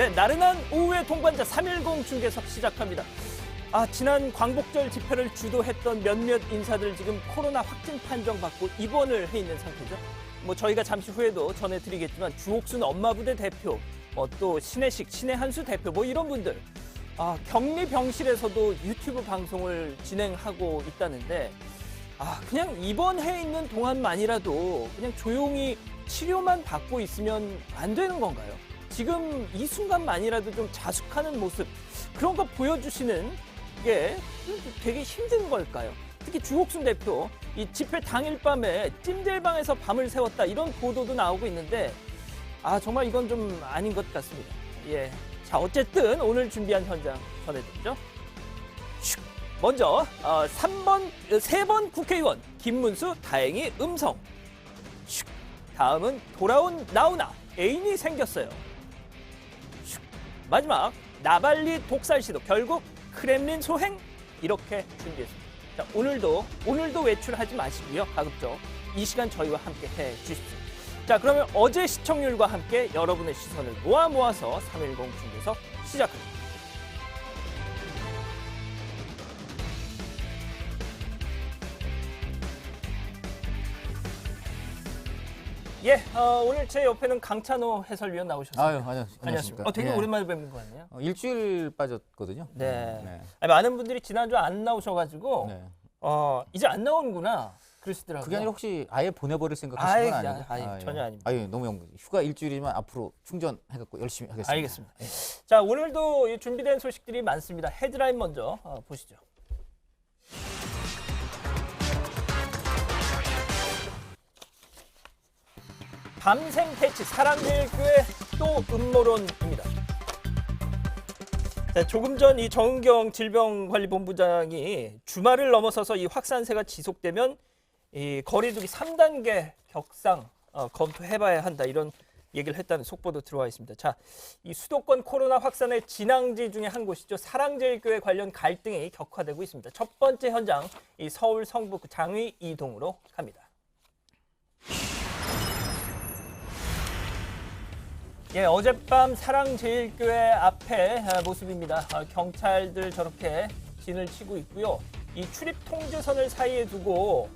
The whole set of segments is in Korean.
네, 나른한 오후의 동반자 310 중계석 시작합니다. 지난 광복절 집회를 주도했던 몇몇 인사들 지금 코로나 확진 판정받고 입원을 해 있는 상태죠. 저희가 잠시 후에도 전해드리겠지만 주옥순 엄마부대 대표, 또 신혜식, 신혜한수 대표 이런 분들 격리 병실에서도 유튜브 방송을 진행하고 있다는데 그냥 입원해 있는 동안만이라도 그냥 조용히 치료만 받고 있으면 안 되는 건가요? 지금 이 순간만이라도 좀 자숙하는 모습 그런 거 보여주시는 게 되게 힘든 걸까요? 특히 주옥순 대표 이 집회 당일 밤에 찜질방에서 밤을 새웠다 이런 보도도 나오고 있는데 정말 이건 좀 아닌 것 같습니다. 예, 자 어쨌든 오늘 준비한 현장 전해드리죠. 먼저 3번 국회의원 김문수 다행히 음성. 다음은 돌아온 나훈아 애인이 생겼어요. 마지막 나발리 독살 시도 결국 크렘린 소행 이렇게 준비했습니다. 자, 오늘도 외출하지 마시고요. 가급적 이 시간 저희와 함께 해 주십시오. 자, 그러면 어제 시청률과 함께 여러분의 시선을 모아서 310 중계석 시작합니다. 예, 오늘 제 옆에는 강찬호 해설위원 나오셨습니다. 안녕하십니까. 되게 오랜만에 뵙는 거 같네요. 일주일 빠졌거든요. 네. 많은 분들이 지난주 안 나오셔가지고 이제 안 나오는구나 그러시더라고요. 그게 아니라 혹시 아예 보내버릴 생각하시는 건 아니죠? 전혀 아닙니다. 너무 휴가 일주일이면 앞으로 충전해갖고 열심히 하겠습니다. 알겠습니다. 자, 오늘도 준비된 소식들이 많습니다. 헤드라인 먼저 보시죠. 밤생 퇴치 사랑제일교회 또 음모론입니다. 자, 조금 전 이 정은경 질병관리본부장이 주말을 넘어서서 이 확산세가 지속되면 이 거리두기 3단계 격상 검토해봐야 한다 이런 얘기를 했다는 속보도 들어와 있습니다. 자, 이 수도권 코로나 확산의 진앙지 중에 한 곳이죠. 사랑제일교회 관련 갈등이 격화되고 있습니다. 첫 번째 현장 이 서울 성북 장위 이동으로 갑니다. 예, 어젯밤 사랑제일교회 앞에 모습입니다. 경찰들 저렇게 진을 치고 있고요. 이 출입 통제선을 사이에 두고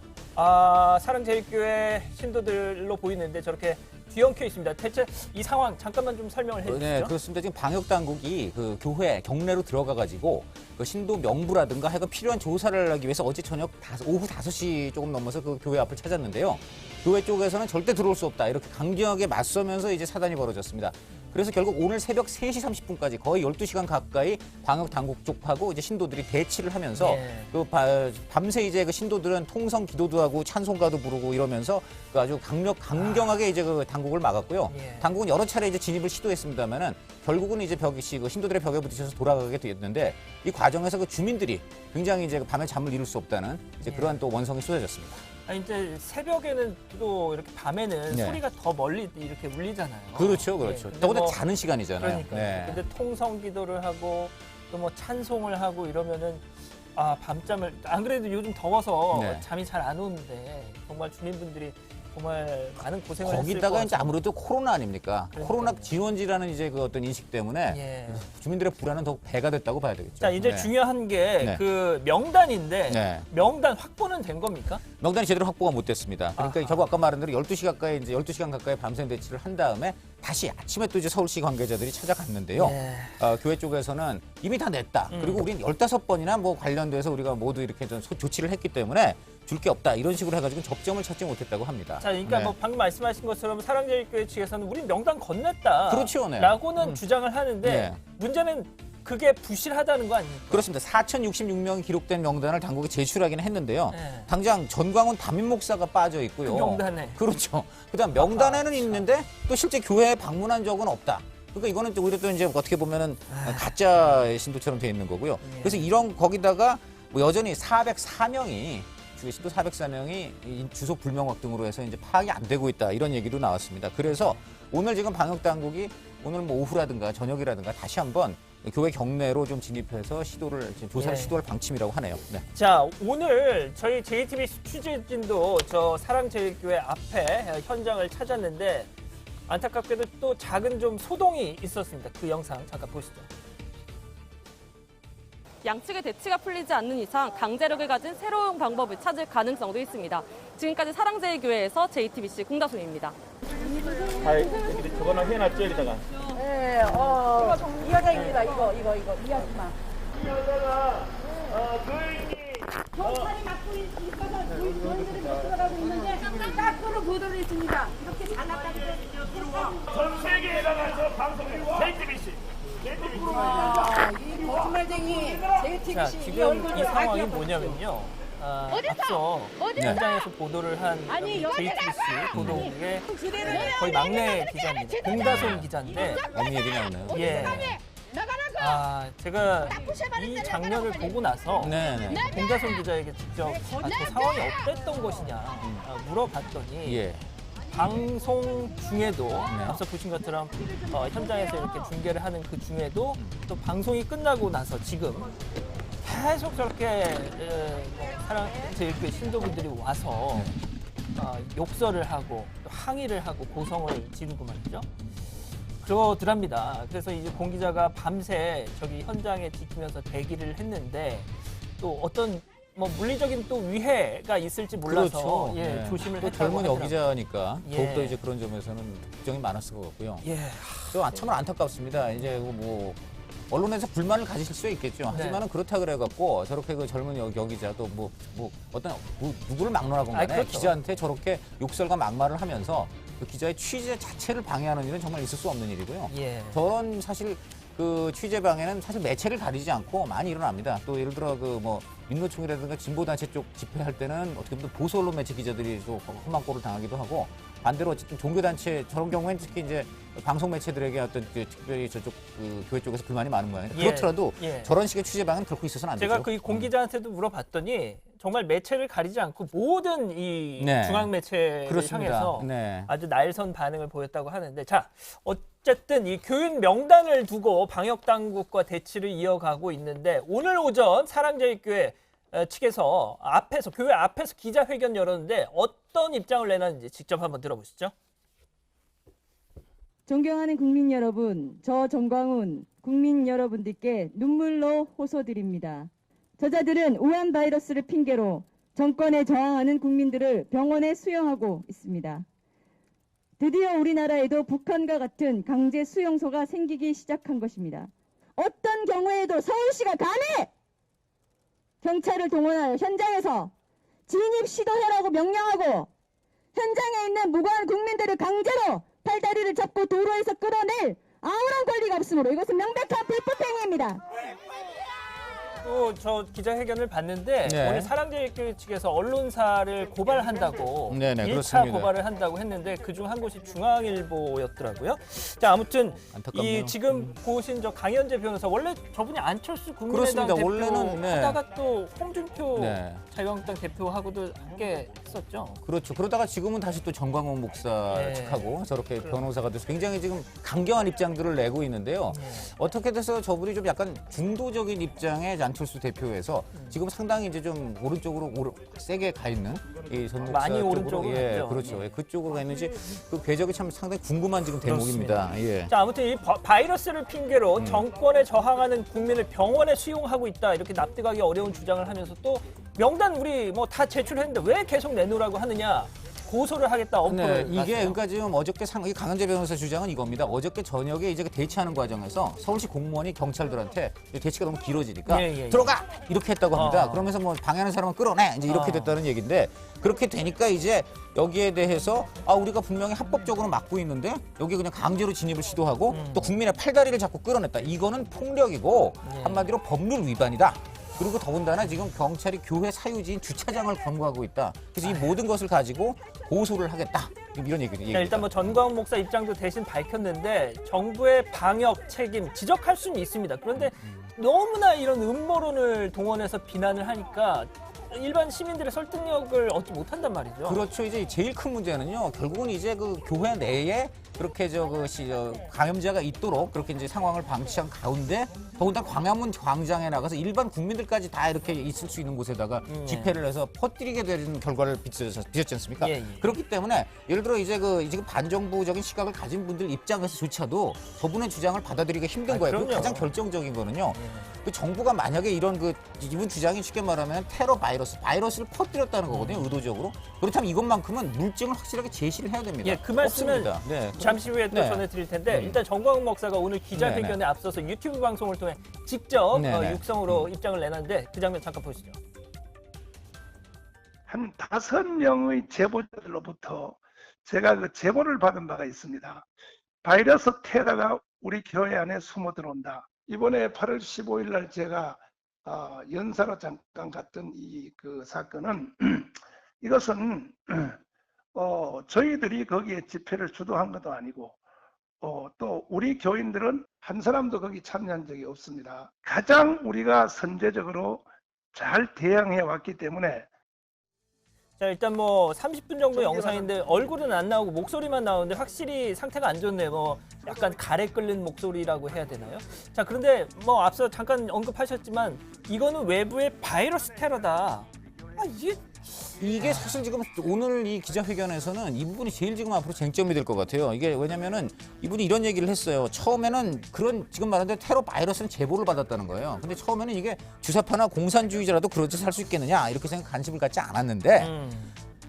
사랑제일교회 신도들로 보이는데 저렇게 뒤엉켜 있습니다. 대체 이 상황 잠깐만 좀 설명을 해주시죠. 네, 그렇습니다. 지금 방역 당국이 그 교회 경내로 들어가가지고 그 신도 명부라든가 하여간 필요한 조사를 하기 위해서 어제 저녁 오후 5시 조금 넘어서 그 교회 앞을 찾았는데요. 교회 쪽에서는 절대 들어올 수 없다 이렇게 강경하게 맞서면서 이제 사단이 벌어졌습니다. 그래서 결국 오늘 새벽 3시 30분까지 거의 12시간 가까이 방역 당국 쪽하고 이제 신도들이 대치를 하면서 밤새 이제 그 신도들은 통성 기도도 하고 찬송가도 부르고 이러면서 그 아주 강경하게 이제 그 당국을 막았고요. 당국은 여러 차례 이제 진입을 시도했습니다만은 결국은 이제 그 신도들의 벽에 부딪혀서 돌아가게 됐는데 이 과정에서 그 주민들이 굉장히 이제 밤에 잠을 이룰 수 없다는 이제 그러한 또 원성이 쏟아졌습니다. 이제 새벽에는 또 이렇게 밤에는 소리가 더 멀리 이렇게 울리잖아요. 그렇죠. 더구나 자는 시간이잖아요. 그러니까. 근데 통성 기도를 하고 또 찬송을 하고 이러면은 밤잠을 안 그래도 요즘 더워서 잠이 잘 안 오는데 정말 주민분들이 정말 많은 고생을 했을 것 거기다가 같아요. 이제 아무래도 코로나 아닙니까? 그러니까요. 코로나 진원지라는 이제 그 어떤 인식 때문에 주민들의 불안은 더욱 배가 됐다고 봐야 되겠죠. 자, 이제 중요한 게 그 명단인데 명단 확보는 된 겁니까? 명단이 제대로 확보가 못 됐습니다. 그러니까 결국 아까 말한 대로 12시간 가까이 밤샘 대치를 한 다음에 다시 아침에 또 이제 서울시 관계자들이 찾아갔는데요. 교회 쪽에서는 이미 다 냈다. 그리고 우리는 15번이나 뭐 관련돼서 우리가 모두 이렇게 좀 조치를 했기 때문에 줄 게 없다. 이런 식으로 해가지고 접점을 찾지 못했다고 합니다. 자, 그러니까 방금 말씀하신 것처럼 사랑제일교회 측에서는 우린 명단 건넸다. 그렇죠. 라고는 주장을 하는데 문제는 그게 부실하다는 거 아닙니까? 그렇습니다. 4,066명이 기록된 명단을 당국에 제출하기는 했는데요. 당장 전광훈 담임 목사가 빠져 있고요. 그 명단에. 그렇죠. 그다음 명단에는 있는데 또 실제 교회에 방문한 적은 없다. 그러니까 이거는 또 오히려 또 이제 어떻게 보면은 가짜 신도처럼 돼 있는 거고요. 그래서 이런 거기다가 여전히 404명이 신도 404명이 주소 불명확 등으로 해서 이제 파악이 안 되고 있다 이런 얘기도 나왔습니다. 그래서 오늘 지금 방역 당국이 오늘 뭐 오후라든가 저녁이라든가 다시 한번 교회 경내로 좀 진입해서 시도를 조사를 시도할 방침이라고 하네요. 네. 자, 오늘 저희 JTBC 취재진도 저 사랑제일교회 앞에 현장을 찾았는데 안타깝게도 또 작은 좀 소동이 있었습니다. 그 영상 잠깐 보시죠. 양측의 대치가 풀리지 않는 이상 강제력을 가진 새로운 방법을 찾을 가능성도 있습니다. 지금까지 사랑제일교회에서 JTBC 공다솜입니다. 저거는 해놨죠, 여기다가. 네, 이 여자입니다. 이거, 이 아줌마. 이 여자가, 교인이. 경찰이 맡고 있어서 저희들이 못 들어가고 있는데 거꾸로 보도를 했습니다. 이렇게 장난까지 전 세계에다가 저 방송에 JTBC. 이 거짓말쟁이 자, JTBC 지금 이 상황이 뭐냐면요. 앞서 현장에서 보도를 한 JTBC 보도국의 거의 막내 기자입니다. 공다솜 기자인데, 어느 얘기 나오나요? 예. 제가 이 장면을 보고 나서 네네. 공다솜 기자에게 직접 저 상황이 어땠던 것이냐 물어봤더니 예. 방송 중에도 앞서 보신 것처럼 현장에서 이렇게 중계를 하는 그 중에도 또 방송이 끝나고 나서 지금 계속 저렇게 사랑제일교회 신도분들이 와서 욕설을 하고 또 항의를 하고 고성을 지르고 말이죠. 그러더랍니다. 그래서 이제 공 기자가 밤새 저기 현장에 지키면서 대기를 했는데 또 어떤 뭐 물리적인 또 위해가 있을지 몰라서 그렇죠. 예, 조심을 또 했다고 젊은 하더라고요. 여기자니까 예. 더욱더 이제 그런 점에서는 걱정이 많았을 것 같고요. 예. 또 참으로 안타깝습니다. 이제 뭐 언론에서 불만을 가지실 수 있겠죠. 하지만은 그렇다 그래갖고 저렇게 그 젊은 여기자도 누구를 막론하건 간에 그렇죠. 기자한테 저렇게 욕설과 막말을 하면서 그 기자의 취재 자체를 방해하는 일은 정말 있을 수 없는 일이고요. 예. 저런 사실 그 취재 방해는 사실 매체를 가리지 않고 많이 일어납니다. 또 예를 들어 그 뭐 민노총이라든가 진보단체 쪽 집회할 때는 어떻게 보면 보수 언론 매체 기자들이 또 험한 꼴을 당하기도 하고 반대로 어쨌든 종교단체 저런 경우에는 특히 이제 방송 매체들에게 어떤 그 특별히 저쪽 그 교회 쪽에서 불만이 많은 모양이에요. 예. 그렇더라도 예. 저런 식의 취재 방해는 결코 있어서는 안 되죠. 제가 그 공 기자한테도 물어봤더니 정말 매체를 가리지 않고 모든 이 네. 중앙 매체를 그렇습니다. 향해서 네. 아주 날선 반응을 보였다고 하는데, 자, 어쨌든 이 교인 명단을 두고 방역 당국과 대치를 이어가고 있는데 오늘 오전 사랑제일교회 측에서 교회 앞에서 기자회견 열었는데 어떤 입장을 내놨는지 직접 한번 들어보시죠. 존경하는 국민 여러분, 저 정광훈 국민 여러분들께 눈물로 호소드립니다. 저자들은 우한 바이러스를 핑계로 정권에 저항하는 국민들을 병원에 수용하고 있습니다. 드디어 우리나라에도 북한과 같은 강제 수용소가 생기기 시작한 것입니다. 어떤 경우에도 서울시가 감히 경찰을 동원하여 현장에서 진입 시도해라고 명령하고 현장에 있는 무고한 국민들을 강제로 팔다리를 잡고 도로에서 끌어낼 아무런 권리가 없으므로 이것은 명백한 불법행위입니다. 또 저 기자회견을 봤는데 네. 오늘 사랑제일교회 측에서 언론사를 고발한다고 네네, 1차 그렇습니다. 고발을 한다고 했는데 그중 한 곳이 중앙일보였더라고요. 자, 아무튼 안타깝네요. 이 지금 보신 저 강현재 변호사 원래 저분이 안철수 국민의당 그렇습니다. 대표 원래는, 네. 하다가 또 홍준표 네. 자유한국당 대표하고도 함께 했었죠. 그렇죠. 그러다가 지금은 다시 또 정광훈 목사 네. 측하고 저렇게 변호사가 돼서 굉장히 지금 강경한 입장들을 내고 있는데요. 어떻게 돼서 저분이 좀 약간 중도적인 입장의 안철수 대표에서 지금 상당히 이제 좀 오른쪽으로 세게 가 있는 이 전 목사 많이 쪽으로 오른쪽으로 갔죠. 그렇죠. 예. 그쪽으로 가 있는지 그 궤적이 참 상당히 궁금한 지금 대목입니다. 예. 자, 아무튼 이 바이러스를 핑계로 정권에 저항하는 국민을 병원에 수용하고 있다 이렇게 납득하기 어려운 주장을 하면서 또 명단 우리 뭐 다 제출했는데 왜 계속 내놓으라고 하느냐 고소를 하겠다 네, 엄포를 이게 놨어요. 그러니까 지금 어저께 이 강현재 변호사 주장은 이겁니다. 어저께 저녁에 이제 그 대치하는 과정에서 서울시 공무원이 경찰들한테 대치가 너무 길어지니까 예. 들어가 이렇게 했다고 합니다. 어. 그러면서 뭐 방해하는 사람은 끌어내 이제 이렇게 됐다는 얘기인데 그렇게 되니까 이제 여기에 대해서 우리가 분명히 합법적으로 막고 있는데 여기 그냥 강제로 진입을 시도하고 또 국민의 팔다리를 자꾸 끌어냈다. 이거는 폭력이고 한마디로 법률 위반이다. 그리고 더군다나 지금 경찰이 교회 사유지인 주차장을 검거하고 있다. 그래서 이 모든 것을 가지고 고소를 하겠다. 이런 얘기입니다. 자, 일단 뭐 전광훈 목사 입장도 대신 밝혔는데 정부의 방역 책임 지적할 수는 있습니다. 그런데 너무나 이런 음모론을 동원해서 비난을 하니까 일반 시민들의 설득력을 얻지 못한단 말이죠. 그렇죠. 이제 제일 큰 문제는요. 결국은 이제 그 교회 내에 그렇게 감염자가 있도록 그렇게 이제 상황을 방치한 가운데 더군다나 광화문 광장에 나가서 일반 국민들까지 다 이렇게 있을 수 있는 곳에다가 집회를 해서 퍼뜨리게 되는 결과를 빚었지 않습니까? 예, 예. 그렇기 때문에 예를 들어 이제 지금 반정부적인 시각을 가진 분들 입장에서조차도 저분의 주장을 받아들이기가 힘든 거예요. 그 그럼요. 가장 결정적인 거는요. 그 정부가 만약에 이런 이분 주장이 쉽게 말하면 테러 바이러스를 퍼뜨렸다는 거거든요. 의도적으로. 그렇다면 이것만큼은 물증을 확실하게 제시를 해야 됩니다. 예, 그 말씀은 없습니다. 네. 잠시 후에 또 네. 전해드릴 텐데 일단 정광훈 목사가 오늘 기자회견에 네네. 앞서서 유튜브 방송을 통해 직접 네네. 육성으로 입장을 내놨는데 그 장면 잠깐 보시죠. 한 5명의 제보자들로부터 제가 그 제보를 받은 바가 있습니다. 바이러스 테러가 우리 교회 안에 숨어 들어온다. 이번에 8월 15일 날 제가 연사로 잠깐 갔던 그 사건은 이것은 저희들이 거기에 집회를 주도한 것도 아니고 또 우리 교인들은 한 사람도 거기 참여한 적이 없습니다. 가장 우리가 선제적으로 잘 대응해 왔기 때문에 자, 일단 뭐 30분 정도 영상인데 얼굴은 안 나오고 목소리만 나오는데 확실히 상태가 안 좋네요. 뭐 약간 가래 끓는 목소리라고 해야 되나요? 자, 그런데 뭐 앞서 잠깐 언급하셨지만 이거는 외부의 바이러스 테러다. 이게 사실 지금 오늘 이 기자회견에서는 이 부분이 제일 지금 앞으로 쟁점이 될 것 같아요. 이게 왜냐면은 이분이 이런 얘기를 했어요. 처음에는 그런 지금 말한 대로 테러 바이러스는 제보를 받았다는 거예요. 근데 처음에는 이게 주사파나 공산주의자라도 그렇게 살 수 있겠느냐 이렇게 생각 관심을 갖지 않았는데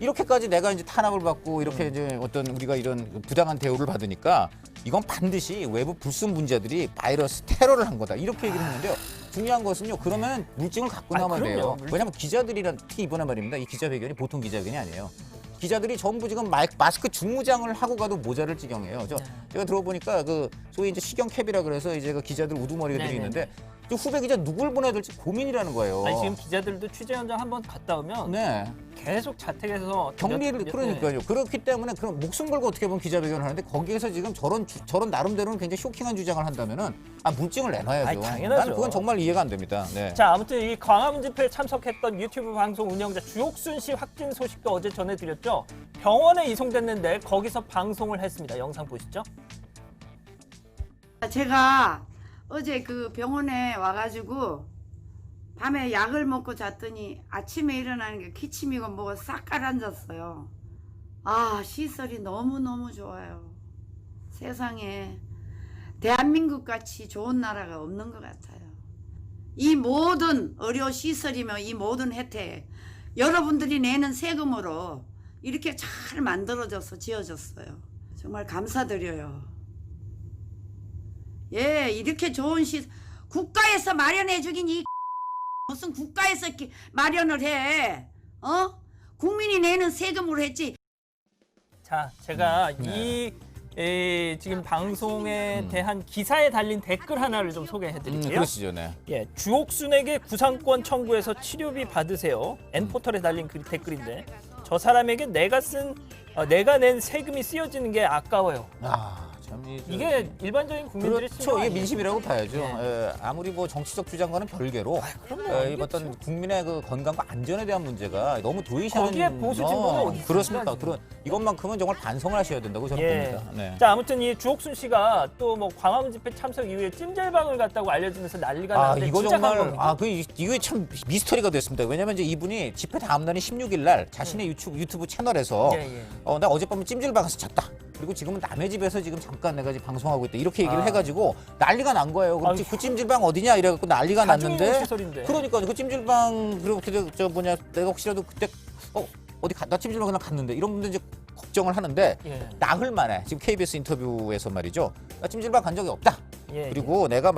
이렇게까지 내가 이제 탄압을 받고 이렇게 이제 어떤 우리가 이런 부당한 대우를 받으니까 이건 반드시 외부 불순 분자들이 바이러스 테러를 한 거다 이렇게 얘기를 했는데요. 중요한 것은요. 그러면 물증을 갖고 나와야 그럼요. 돼요. 물증. 왜냐하면 기자들이란 특히 이번에 말입니다. 이 기자회견이 보통 기자회견이 아니에요. 기자들이 전부 지금 마스크 중무장을 하고 가도 모자랄 지경이에요. 제가 들어보니까 그 소위 이제 시경캡이라 그래서 이제 그 기자들 우두머리들이 네네네. 있는데 좀 후배 기자 누굴 보내야 될지 고민이라는 거예요. 아니, 지금 기자들도 취재 현장 한번 갔다 오면 네. 계속 자택에서 격리를 그러니까요. 그렇기 때문에 그런 목숨 걸고 어떻게 보면 기자회견을 하는데 거기에서 지금 저런 나름대로는 굉장히 쇼킹한 주장을 한다면은 물증을 내놔야죠. 아니, 당연하죠. 나는 그건 정말 이해가 안 됩니다. 네. 자, 아무튼 이 광화문 집회에 참석했던 유튜브 방송 운영자 주옥순 씨 확진 소식도 어제 전해드렸죠. 병원에 이송됐는데 거기서 방송을 했습니다. 영상 보시죠. 제가 어제 그 병원에 와가지고 밤에 약을 먹고 잤더니 아침에 일어나는 게 기침이고 뭐가 싹 가라앉았어요. 아, 시설이 너무너무 좋아요. 세상에 대한민국 같이 좋은 나라가 없는 것 같아요. 이 모든 의료 시설이며 이 모든 혜택 여러분들이 내는 세금으로 이렇게 잘 만들어져서 지어졌어요. 정말 감사드려요. 예, 이렇게 좋은 국가에서 마련해 주긴 이 무슨 국가에서 이렇게 마련을 해? 국민이 내는 세금으로 했지. 자, 제가 지금 방송에 대한 기사에 달린 댓글 하나를 좀 소개해드릴게요. 그러시죠, 네. 예, 주옥순에게 구상권 청구해서 치료비 받으세요. N포털에 달린 그 댓글인데 저 사람에게 내가 낸 세금이 쓰여지는 게 아까워요. 참 이게 일반적인 국민들의 그렇죠. 이게 민심이라고 봐야죠. 네. 예, 아무리 뭐 정치적 주장과는 별개로 이 어떤 국민의 그 건강과 안전에 대한 문제가 너무 도의시하는 거기에 보수 진보가 어디 있습니까, 그렇습니까? 지금? 이것만큼은 정말 반성을 하셔야 된다고 저는 봅니다. 네. 자, 아무튼 이 주옥순 씨가 또 뭐 광화문 집회 참석 이후에 찜질방을 갔다고 알려지면서 난리가 났는데 이거 진짜 간 정말 겁니까? 이거 참 미스터리가 됐습니다. 왜냐면 이제 이분이 집회 다음 날인 16일 날 자신의 유튜브 채널에서 나 어젯밤에 찜질방 가서 잤다. 그리고 지금은 남의 집에서 지금 잠깐 내가 지금 방송하고 있다. 이렇게 얘기를 해가지고 난리가 난 거예요. 그럼 그 찜질방 어디냐 이래갖고 난리가 났는데. 시설인데. 그러니까 그 찜질방 그렇게 내가 혹시라도 그때 나 찜질방 그냥 갔는데 이런 분들 이제 걱정을 하는데 나흘 만에 지금 KBS 인터뷰에서 말이죠. 나 찜질방 간 적이 없다. 그리고 내가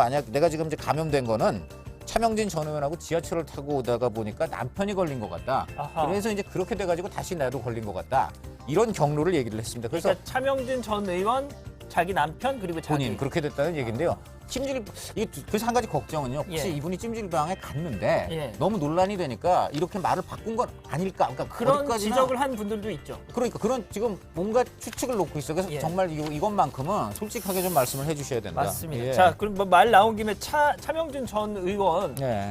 지금 이제 감염된 거는 차명진 전 의원하고 지하철을 타고 오다가 보니까 남편이 걸린 것 같다. 그래서 이제 그렇게 돼가지고 다시 나도 걸린 것 같다. 이런 경로를 얘기를 했습니다. 그래서 그러니까 차명진 전 의원 자기 남편 그리고 자기 본인 그렇게 됐다는 얘기인데요. 그래서 한 가지 걱정은요. 혹시 예. 이분이 찜질방에 갔는데 예. 너무 논란이 되니까 이렇게 말을 바꾼 건 아닐까? 그러니까 그런 거기까지나- 지적을 한 분들도 있죠. 그러니까 그런 지금 뭔가 추측을 놓고 있어요. 그래서 예. 정말 이것만큼은 솔직하게 좀 말씀을 해주셔야 된다. 맞습니다. 예. 자, 그럼 뭐 말 나온 김에 차명진 전 의원 네.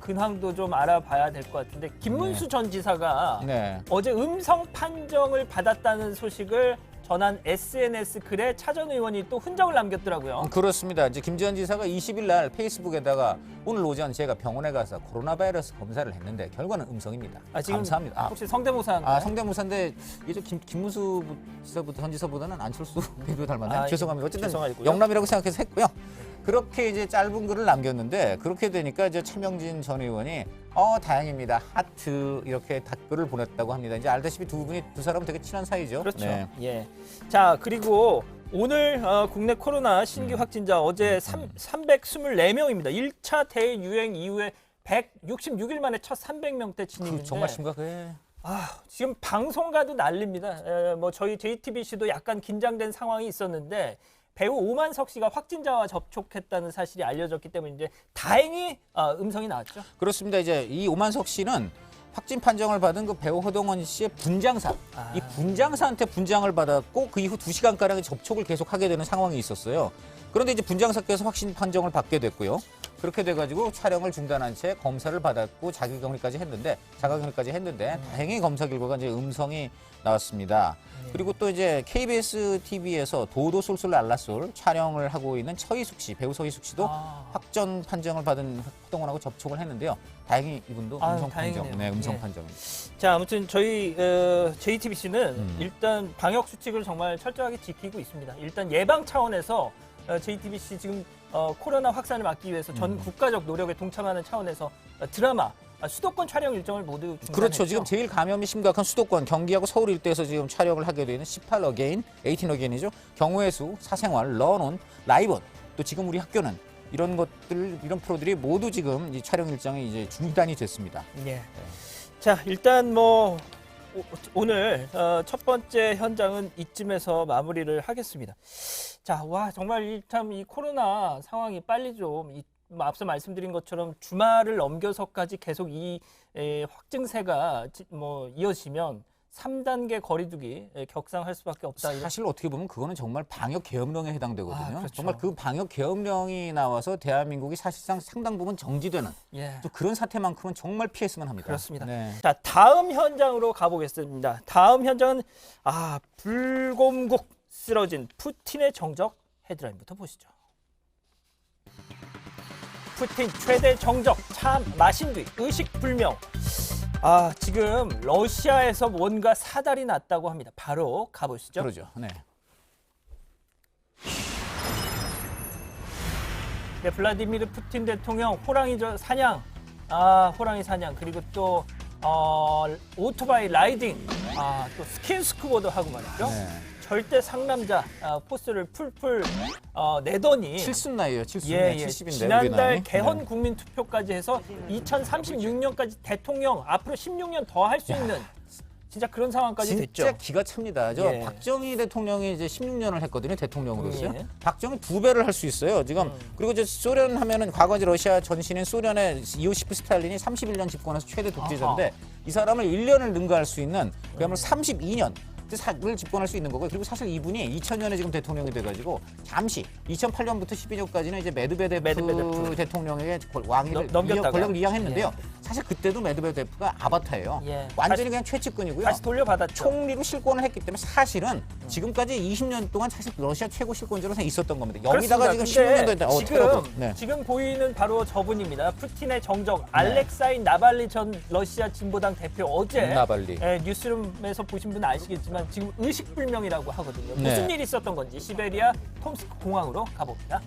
근황도 좀 알아봐야 될 것 같은데 김문수 전 지사가 네. 어제 음성 판정을 받았다는 소식을 전한 SNS 글에 차 전 의원이 또 흔적을 남겼더라고요. 그렇습니다. 이제 김지현 지사가 20일 날 페이스북에다가 오늘 오전 제가 병원에 가서 코로나 바이러스 검사를 했는데 결과는 음성입니다. 지금 감사합니다. 혹시 성대모사인가요? 성대모사인데 이제 김문수 지사부터 전 지사보다는 안철수 대표 닮았나요? 아, 죄송합니다. 어쨌든 죄송하고요. 영남이라고 생각해서 했고요. 그렇게 이제 짧은 글을 남겼는데 그렇게 되니까 이제 차명진 전 의원이 다행입니다. 하트 이렇게 댓글을 보냈다고 합니다. 이제 알다시피 두 사람은 되게 친한 사이죠. 그렇죠. 네. 예. 자, 그리고 오늘 국내 코로나 신규 확진자 어제 324명입니다. 1차 대유행 이후에 166일 만에 첫 300명대 진입인데 정말 심각해. 지금 방송가도 난립니다. 뭐 저희 JTBC도 약간 긴장된 상황이 있었는데 배우 오만석 씨가 확진자와 접촉했다는 사실이 알려졌기 때문에 이제 다행히 음성이 나왔죠. 그렇습니다. 이제 이 오만석 씨는 확진 판정을 받은 그 배우 허동원 씨의 분장사, 이 분장사한테 분장을 받았고 그 이후 2시간가량의 접촉을 계속하게 되는 상황이 있었어요. 그런데 이제 분장사께서 확진 판정을 받게 됐고요. 그렇게 돼가지고 촬영을 중단한 채 검사를 받았고 자가격리까지 했는데 다행히 검사 결과가 이제 음성이 나왔습니다. 그리고 또 이제 KBS TV에서 도도 솔솔 랄라솔 촬영을 하고 있는 배우 서희숙 씨도 확정 판정을 받은 허동원하고 접촉을 했는데요. 다행히 이분도 음성 판정, 다행이네요. 음성 예. 판정입니다. 자, 아무튼 저희 JTBC는 일단 방역 수칙을 정말 철저하게 지키고 있습니다. 일단 예방 차원에서 JTBC 지금 코로나 확산을 막기 위해서 전 국가적 노력에 동참하는 차원에서 드라마 수도권 촬영 일정을 모두 중단했죠. 그렇죠. 지금 제일 감염이 심각한 수도권 경기하고 서울 일대에서 지금 촬영을 하게 되는 18 어게인, 18 어게인이죠. 경우의 수, 사생활, 런온, 라이브 또 지금 우리 학교는 이런 프로들이 모두 지금 이 촬영 일정이 이제 중단이 됐습니다. 예. 자, 일단 뭐 오늘 첫 번째 현장은 이쯤에서 마무리를 하겠습니다. 자, 정말 참 이 코로나 상황이 빨리 좀 앞서 말씀드린 것처럼 주말을 넘겨서까지 계속 이 확증세가 이어지면 3단계 거리두기 격상할 수밖에 없다. 사실 어떻게 보면 그거는 정말 방역 계엄령에 해당되거든요. 그렇죠. 정말 그 방역 계엄령이 나와서 대한민국이 사실상 상당 부분 정지되는 또 그런 사태만큼은 정말 피했으면 합니다. 그렇습니다. 네. 자, 다음 현장으로 가보겠습니다. 다음 현장은 불곰국 쓰러진 푸틴의 정적 헤드라인부터 보시죠. 푸틴 최대 정적 차 마신 뒤 의식불명. 지금 러시아에서 뭔가 사달이 났다고 합니다. 바로 가보시죠. 그러죠. 네. 네, 블라디미르 푸틴 대통령 호랑이 사냥, 호랑이 사냥, 그리고 또 오토바이 라이딩, 또 스킨스쿠버도 하고 말이죠. 네. 절대 상남자 포스를 풀풀 내더니 70 나이에요. 70. 예, 70인데 지난달 개헌 국민 투표까지 해서 2036년까지 대통령 앞으로 16년 더 할 수 있는 진짜 그런 상황까지 진짜 됐죠. 기가 찹니다. 예. 박정희 대통령이 이제 16년을 했거든요. 대통령으로서요. 예. 박정희 2배를 할 수 있어요. 지금 그리고 이제 소련 하면은 과거 이제 러시아 전신인 소련의 이오시프 스탈린이 31년 집권해서 최대 독재자인데 이 사람을 1년을 능가할 수 있는 그야말로 32년 을 집권할 수 있는 거고요. 그리고 사실 이분이 2000년에 지금 대통령이 돼가지고 잠시 2008년부터 12년까지는 이제 메드베데프 대통령에게 권력을 이양했는데요. 사실 그때도 메드베데프가 아바타예요. 완전히 그냥 최측근이고요. 다시 돌려받았죠. 총리로 실권을 했기 때문에 사실은 지금까지 20년 동안 사실 러시아 최고 실권자로 있었던 겁니다. 여기다가 그렇습니다. 지금 16년 됐다. 지금 보이는 바로 저분입니다. 푸틴의 정적 알렉사이 나발리 전 러시아 진보당 대표 어제 나발리. 뉴스룸에서 보신 분은 아시겠지만 지금 의식불명이라고 하거든요. 무슨 일이 있었던 건지 시베리아 톰스크 공항으로 가봅니다.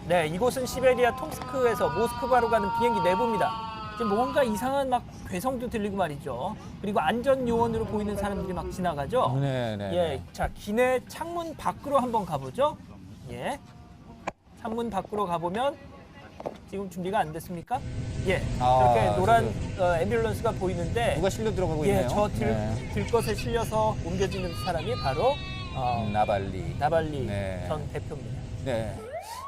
네, 이곳은 시베리아 톰스크에서 모스크바로 가는 비행기 내부입니다. 지금 뭔가 이상한 괴성도 들리고 말이죠. 그리고 안전 요원으로 보이는 사람들이 지나가죠. 예, 자, 기내 창문 밖으로 한번 가보죠. 예, 창문 밖으로 가보면 지금 준비가 안 됐습니까? 예, 이렇게 노란 앰뷸런스가 보이는데 누가 실려 들어가고 있네요. 저 들것에 실려서 옮겨지는 사람이 바로 나발리. 네. 전 대표입니다. 네.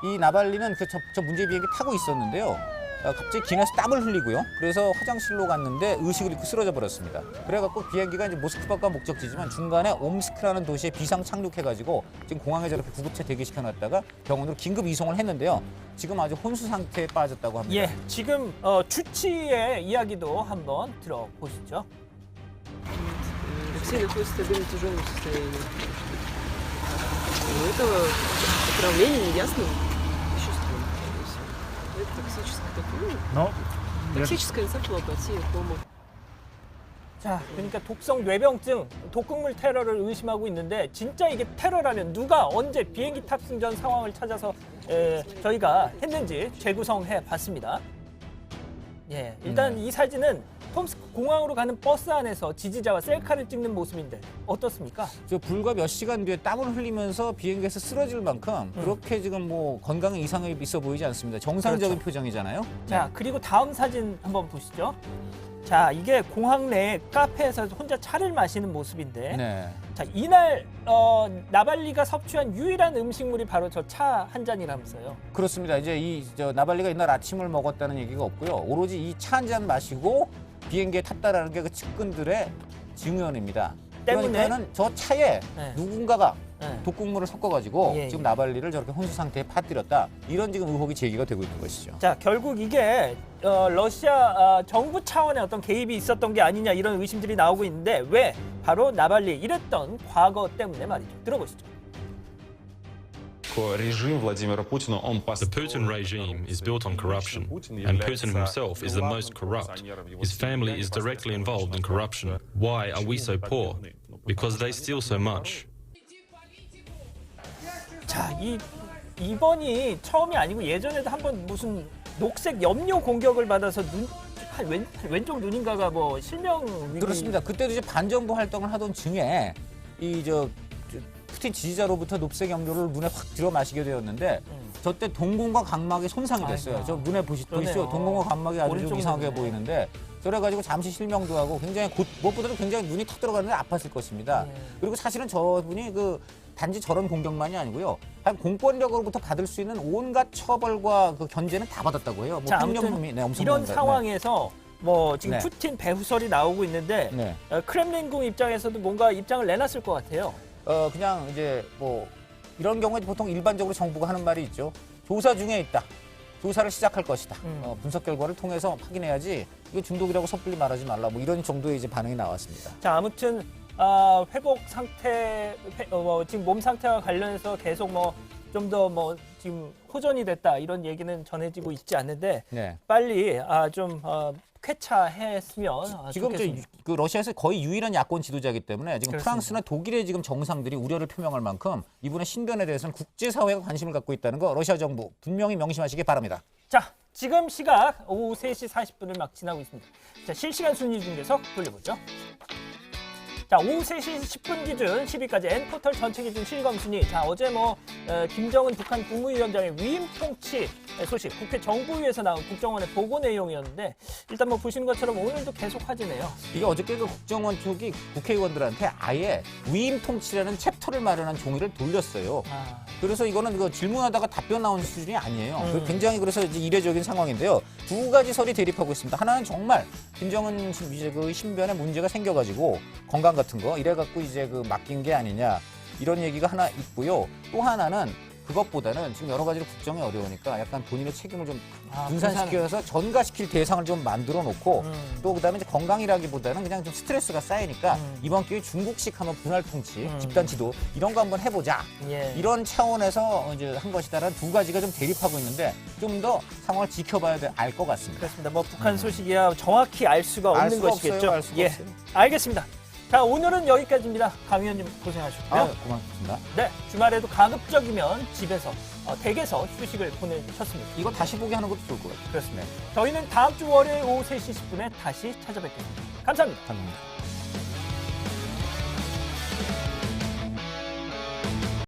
이 나발리는 저 문제 비행기 타고 있었는데요. 갑자기 기내에서 땀을 흘리고요. 그래서 화장실로 갔는데 의식을 잃고 쓰러져 버렸습니다. 그래갖고 비행기가 이제 모스크바가 목적지지만 중간에 옴스크라는 도시에 비상 착륙해가지고 지금 공항에 저렇게 구급차 대기시켜놨다가 병원으로 긴급 이송을 했는데요. 지금 아주 혼수 상태에 빠졌다고 합니다. 예, 지금 주치의 이야기도 한번 들어보시죠. Все находятся в стабильно тяжелом состоянии. У этого отравление неясным веществом. Это токсическая энцефалопатия, кома. 자, 그러니까 독성 뇌병증, 독극물 테러를 의심하고 있는데 진짜 이게 테러라면 누가 언제 비행기 탑승 전 상황을 찾아서 저희가 했는지 재구성해 봤습니다. 예, 일단 이 사진은 톰스크 공항으로 가는 버스 안에서 지지자와 셀카를 찍는 모습인데 어떻습니까? 저 불과 몇 시간 뒤에 땀을 흘리면서 비행기에서 쓰러질 만큼 그렇게 지금 뭐 건강에 이상이 있어 보이지 않습니다. 정상적인 그렇죠. 표정이잖아요. 자, 그리고 다음 사진 한번 보시죠. 자, 이게 공항 내 카페에서 혼자 차를 마시는 모습인데 네. 자, 이날 나발리가 섭취한 유일한 음식물이 바로 저 차 한 잔이라면서요. 그렇습니다. 이제 저 나발리가 이날 아침을 먹었다는 얘기가 없고요. 오로지 이 차 한 잔 마시고 비행기에 탔다라는 게 그 측근들의 증언입니다. 때문에? 그러니까는 저 차에 네. 누군가가 네. 독극물을 섞어가지고 예, 지금 예. 나발리를 저렇게 혼수 상태에 파뜨렸다. 이런 지금 의혹이 제기가 되고 있는 것이죠. 자, 결국 이게 러시아 정부 차원의 어떤 개입이 있었던 게 아니냐 이런 의심들이 나오고 있는데 왜 바로 나발리 이랬던 과거 때문에 말이죠. 들어보시죠. Режим Владимира Путина, он The Putin regime is built on corruption, and Putin himself is the most corrupt. His family is directly involved in corruption. Why are we so poor? Because they steal so much. 자, 이번이 처음이 아니고 예전에도 한번 무슨 녹색 염료 공격을 받아서 왼쪽 눈인가가 뭐 실명 위기. 그렇습니다. 그때도 이제 반정부 활동을 하던 중에 푸틴 지지자로부터 녹색 염료를 눈에 확 들어 마시게 되었는데 저때 동공과 각막이 손상이 됐어요. 저 눈에 보시죠. 동공과 각막이 아주 좀 이상하게 보이는데 그래가지고 잠시 실명도 하고 굉장히 무엇보다도 굉장히 눈이 탁 들어가는데 아팠을 것입니다. 그리고 사실은 저분이 단지 저런 공격만이 아니고요. 공권력으로부터 받을 수 있는 온갖 처벌과 그 견제는 다 받았다고 해요. 자, 폭력 아무튼 혐의, 엄청난 이런 거. 상황에서 뭐 지금 네. 푸틴 배후설이 나오고 있는데 네. 크렘린궁 입장에서도 뭔가 입장을 내놨을 것 같아요. 그냥 이제 뭐 이런 경우에 보통 일반적으로 정부가 하는 말이 있죠. 조사 중에 있다. 조사를 시작할 것이다. 분석 결과를 통해서 확인해야지 이거 중독이라고 섣불리 말하지 말라. 뭐 이런 정도의 이제 반응이 나왔습니다. 자, 아무튼 회복 상태, 지금 몸 상태와 관련해서 계속 좀 더 지금 호전이 됐다 이런 얘기는 전해지고 있지 않는데 네. 빨리 좀 쾌차했으면 지금 좋겠습니다. 그 러시아에서 거의 유일한 야권 지도자이기 때문에 지금 그렇습니다. 프랑스나 독일의 지금 정상들이 우려를 표명할 만큼 이분의 신변에 대해서는 국제사회가 관심을 갖고 있다는 거 러시아 정부 분명히 명심하시기 바랍니다. 자, 지금 시각 오후 3시 40분을 막 지나고 있습니다. 자, 실시간 순위 중계석 돌려보죠. 자, 오후 3시 10분 기준 10위까지 N포털 전체 기준 실검 순위. 자, 어제 김정은 북한 국무위원장의 위임 통치 소식, 국회 정보위에서 나온 국정원의 보고 내용이었는데 일단 보시는 것처럼 오늘도 계속 화제네요. 이게 어저께 그 국정원 쪽이 국회의원들한테 아예 위임 통치라는 챕터를 마련한 종이를 돌렸어요. 그래서 이거는 그 질문하다가 답변 나오는 수준이 아니에요. 굉장히 그래서 이제 이례적인 상황인데요. 두 가지 설이 대립하고 있습니다. 하나는 정말 김정은 그 신변에 문제가 생겨가지고 건강 같은 거 이래갖고 이제 맡긴 게 아니냐 이런 얘기가 하나 있고요. 또 하나는 그것보다는 지금 여러 가지로 국정이 어려우니까 약간 본인의 책임을 좀 분산시켜서 전가시킬 대상을 좀 만들어 놓고 또 그다음에 이제 건강이라기보다는 그냥 좀 스트레스가 쌓이니까 이번 기회에 중국식 하면 분할 통치, 집단 지도 이런 거 한번 해보자. 예. 이런 차원에서 이제 한 것이다라는 두 가지가 좀 대립하고 있는데 좀 더 상황을 지켜봐야 알 것 같습니다. 그렇습니다. 북한 소식이야 정확히 알 수가 없는 알 수가 것이겠죠. 없어요. 알 수가 예, 없어요. 알겠습니다. 자, 오늘은 여기까지입니다. 강 의원님 고생하셨고요. 고맙습니다. 네, 주말에도 가급적이면 집에서 댁에서 휴식을 보내셨습니다. 이거 다시 보기 하는 것도 좋을 것 같아요. 그렇습니다. 저희는 다음 주 월요일 오후 3시 10분에 다시 찾아뵙겠습니다. 감사합니다. 감사합니다.